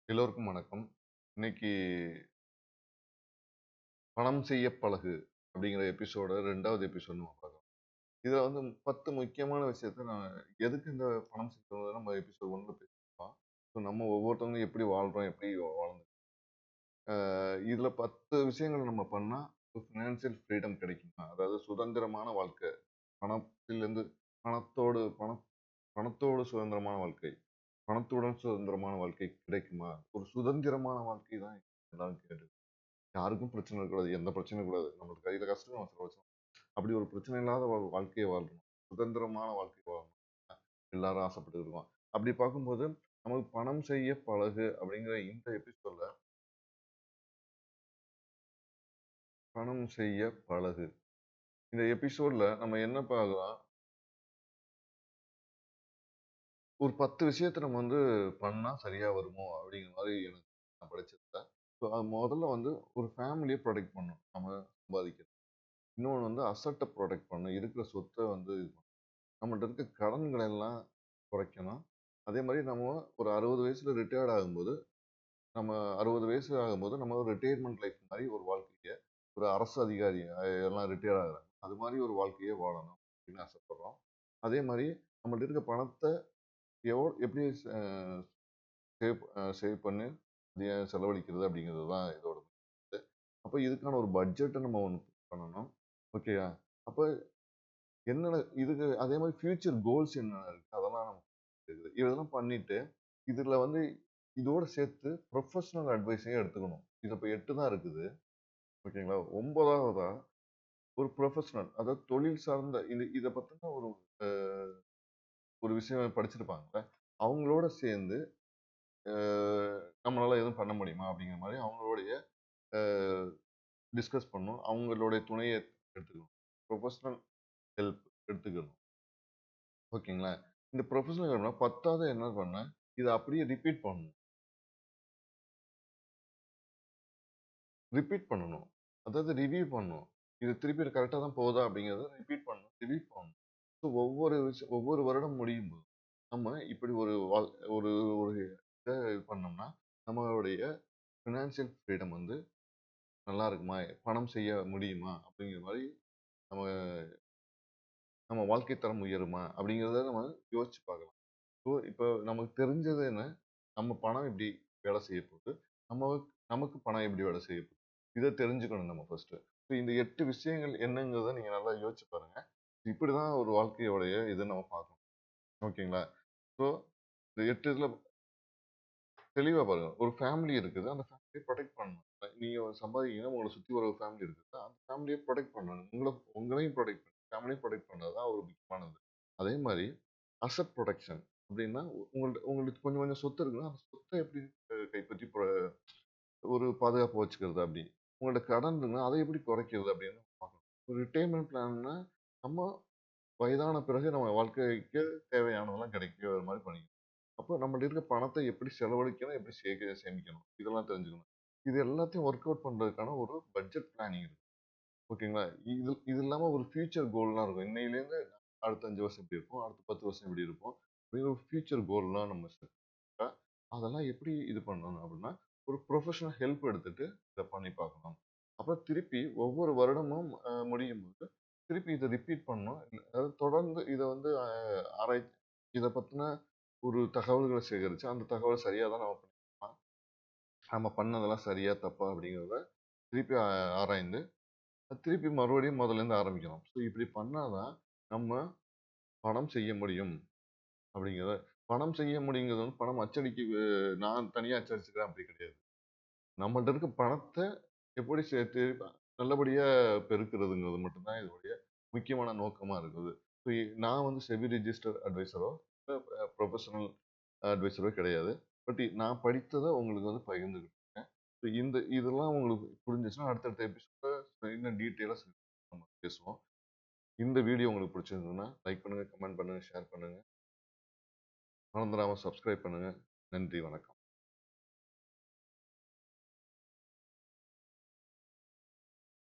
எல்லோருக்கும் வணக்கம். இன்னைக்கு "பணம் செய்ய பழகு" அப்படிங்கிற எபிசோட 2வது எபிசோட் நம்ம பார்க்கலாம். இதுல வந்து 10 முக்கியமான விஷயத்த நான் எதுக்கு இந்த பணம் சேர்க்கிறத நம்ம எபிசோட் 1ல பேசியிருப்போம். ஸோ நம்ம ஒவ்வொருத்தவங்க எப்படி வாழ்றோம், எப்படி வாழ்ந்து இதுல 10 விஷயங்கள் நம்ம பண்ணா ஒரு ஃபினான்சியல் ஃப்ரீடம் கிடைக்குமா? அதாவது சுதந்திரமான வாழ்க்கை. பணத்திலிருந்து பணத்தோடு பணம் பணத்தோடு சுதந்திரமான வாழ்க்கை. பணத்துடன் சுதந்திரமான வாழ்க்கை கிடைக்குமா? ஒரு சுதந்திரமான வாழ்க்கை தான் எல்லாரும் கேட்டு யாருக்கும் பிரச்சனை இருக்கக்கூடாது. எந்த பிரச்சனையும் கூடாது. நம்மளுக்கு கையில காசு நம்ம செலவழிச்சோம். அப்படி ஒரு பிரச்சனை இல்லாத ஒரு வாழ்க்கைய வாழணும். சுதந்திரமான வாழ்க்கை வாழணும். எல்லாரும் ஆசைப்பட்டு இருக்கோம். அப்படி பார்க்கும்போது, நமக்கு பணம் செய்ய பழகு அப்படிங்கிற இந்த எபிசோட்ல பணம் செய்ய பழகு. இந்த எபிசோட்ல நம்ம என்ன பார்க்கலாம், ஒரு 10 விஷயத்த நம்ம வந்து பண்ணா சரியா வருமோ அப்படிங்கிற மாரி எனக்கு நான் படிச்சிருக்கேன். ஸோ அது முதல்ல வந்து ஒரு ஃபேமிலிய புரொடெக்ட் பண்ணணும். நம்ம சம்பாதிக்கிறது. இன்னொன்னு வந்து அசட்ட புரொடெக்ட் பண்ணணும். இருக்கிற சொத்த வந்து நம்மள்ட்ட இருக்க கடன்கள எல்லாம் குறைக்கணும். அதே மாரி நம்ம ஒரு 60 வயசுல ரிட்டயர்ட் ஆகும்போது, நம்ம 60 வயசு ஆகும்போது, நம்ம ஒரு ரிட்டயர்மென்ட் லைஃப் மாரி ஒரு வாழ்க்கைய, ஒரு அரசு அதிகாரி எல்லாம் ரிட்டயர்ட் ஆகுறாங்க. அது மாரி ஒரு வாழ்க்கைய வாழணும் அப்படின்னு ஆசைப்படுறோம். அதே மாரி நம்மள்ட்ட இருக்க பணத்த எப்படி சேவ் பண்ணி செலவழிக்கிறது அப்படிங்கிறது தான் இதோட இது. அப்ப இதுக்கான ஒரு பட்ஜெட்ட நம்ம ஒண்ணு பண்ணணும். ஓகேயா? அப்ப என்னென்ன இதுக்கு அதே மாரி ஃபியூச்சர் கோல்ஸ் என்னென்ன இருக்கு? அதெல்லாம் நம்ம இருக்குது. இதெல்லாம் பண்ணிட்டு, இதுல வந்து இதோட சேர்த்து ப்ரொஃபஷனல் அட்வைஸையும் எடுத்துக்கணும். இது இப்ப 8 தான் இருக்குது. ஓகேங்களா? 9வதா ஒரு ப்ரொஃபஷனல் அதாவது தொழில் சார்ந்த இத பத்தின அ ஒரு விஷயம் படிச்சிருப்பாங்கல்ல. அவங்களோட சேர்ந்து அ நம்மளால எதுவும் பண்ண முடியுமா? அப்படிங்கிற மாரி அவங்களுடைய அ டிஸ்கஸ் பண்ணணும். அவங்களுடைய துணைய எடுத்துக்கணும். ப்ரொஃபஷனல் ஹெல்ப் எடுத்துக்கணும். ஓகேங்களா? இந்த ப்ரொஃபஷனல் ஹெல்ப்னா 10வது என்ன பண்ணேன், இத அப்படியே ரிப்பீட் பண்ணணும். ரிப்பீட் பண்ணணும். அதாவது ரிவ்யூ பண்ணணும். இது திருப்பி கரெக்ட்டா தான் போகுதா அப்படிங்கிறத ரிப்பீட் பண்ணணும். ரிவ்யூ பண்ணணும். ஸோ ஒவ்வொரு வருடம் முடியும்போது, நம்ம இப்படி ஒரு ஒரு இத இது பண்ணோம்னா, நம்மளுடைய ஃபினான்சியல் ஃப்ரீடம் வந்து நல்லா இருக்குமா? பணம் செய்ய முடியுமா? அப்படிங்கிற மாரி நம்ம நம்ம வாழ்க்கை தரம் உயருமா? அப்படிங்கிறத நம்ம யோசிச்சு பார்க்கலாம். ஸோ, இப்ப நமக்கு தெரிஞ்சது என்ன? நம்ம பணம் எப்படி வேலை செய்ய போகுது? நம்ம நமக்கு பணம் எப்படி வேலை செய்ய போகுது? இத தெரிஞ்சுக்கணும் நம்ம ஃபர்ஸ்ட்டு. ஸோ இந்த 8 விஷயங்கள் என்னங்கிறத நீங்க நல்லா யோசிச்சு பாருங்க. இப்படிதான் ஒரு வாழ்க்கையோடைய இத நம்ம பார்க்கணும். ஓகேங்களா? ஸோ இந்த 8 இதுல தெளிவா பாருங்க. ஒரு ஃபேமிலி இருக்குது. அந்த ஃபேமிலிய புரொடெக்ட் பண்ணணும். நீங்க சம்பாதிக்கிறீங்கன்னா, உங்கள சுத்தி ஒரு ஃபேமிலி இருக்குது. அந்த ஃபேமிலிய புரொடெக்ட் பண்ணணும். உங்களையும் புரொடெக்ட் பண்ணணும். ஃபேமிலியும் புரொடெக்ட் பண்றது தான் ஒரு முக்கியமானது. அதே மாரி அசெட் புரொடெக்ஷன் அப்டின்னா, உங்களுக்கு கொஞ்சம் கொஞ்சம் சொத்து இருக்குன்னா, அந்த சொத்த எப்படி கைப்பற்றி ஒரு பாதுகாப்பா வச்சுக்கிறது அப்டி. உங்கள்ட்ட கடன் இருக்குன்னா, அதை எப்படி குறைக்கிறது அப்டின்னு பார்க்கணும். ஒரு ரிட்டயர்மென்ட் பிளான்னா, நம்ம வயதான பிறகு நம்ம வாழ்க்கைக்கு தேவையானதெல்லாம் கிடைக்கிற மாரி பண்ணிக்கணும். அப்போ நம்மள்ட்ட இருக்க பணத்த எப்படி செலவழிக்கணும், எப்படி சேமிக்கணும். இதெல்லாம் தெரிஞ்சுக்கணும். இது எல்லாத்தையும் ஒர்க் அவுட் பண்றதுக்கான ஒரு பட்ஜெட் பிளானிங் இருக்கு. ஓகேங்களா? இது இல்லாம ஒரு ஃபியூச்சர் கோல்லாம் இருக்கும். இன்னையிலேருந்து அடுத்த 5 வருஷம் இப்படி இருப்போம். அடுத்த 10 வருஷம் இப்படி இருப்போம். அப்படின்னு ஒரு ஃபியூச்சர் கோல்லாம் நம்ம செட் பண்ணிட்டா, அதெல்லாம் எப்படி இது பண்ணணும் அப்படின்னா, ஒரு ப்ரொஃபஷனல் ஹெல்ப் எடுத்துட்டு இத பண்ணி பார்க்கணும். அப்புறம் திருப்பி ஒவ்வொரு வருடமும் முடியும்போது, திருப்பி இத ரிப்பீட் பண்ணணும். அதாவது தொடர்ந்து இத வந்து ஆராய்ச்சி இத பத்தின ஒரு தகவல்கள சேகரிச்சு, அந்த தகவல் சரியா தான் நம்ம பண்ணியிருக்கோமா? நம்ம பண்ணதெல்லாம் சரியா? தப்பா? அப்படிங்கிறத திருப்பி ஆராய்ந்து திருப்பி மறுபடியும் முதல்லேருந்து ஆரம்பிக்கணும். ஸோ இப்படி பண்ணா தான் நம்ம பணம் செய்ய முடியும் அப்படிங்கிறத பணம் செய்ய முடியுங்கிறது வந்து பணம் அச்சடிக்க நான் தனியா அச்சடிச்சுக்கிறேன் அப்படி கிடையாது. நம்மள்ட்ட இருக்க பணத்த எப்படி சேர்த்து நல்லபடியா பெருக்குறதுங்கிறது மட்டும் தான் இதனுடைய முக்கியமான நோக்கமா இருக்குது. ஸோ நான் வந்து செபி ரிஜிஸ்டர் அட்வைசரோ, ப்ரொஃபஷனல் அட்வைசரோ கிடையாது. பட் நான் படித்தத உங்களுக்கு வந்து பகிர்ந்துகிட்டு இருக்கேன். ஸோ இதெல்லாம் உங்களுக்கு புரிஞ்சுச்சுன்னா அடுத்தடுத்த எபிசோட்ல இன்னும் டீட்டெயிலா நம்ம பேசுவோம். இந்த வீடியோ உங்களுக்கு பிடிச்சிருந்ததுன்னா, லைக் பண்ணுங்க, கமெண்ட் பண்ணுங்க, ஷேர் பண்ணுங்க. மறந்துடாம சப்ஸ்கிரைப் பண்ணுங்க. நன்றி, வணக்கம்.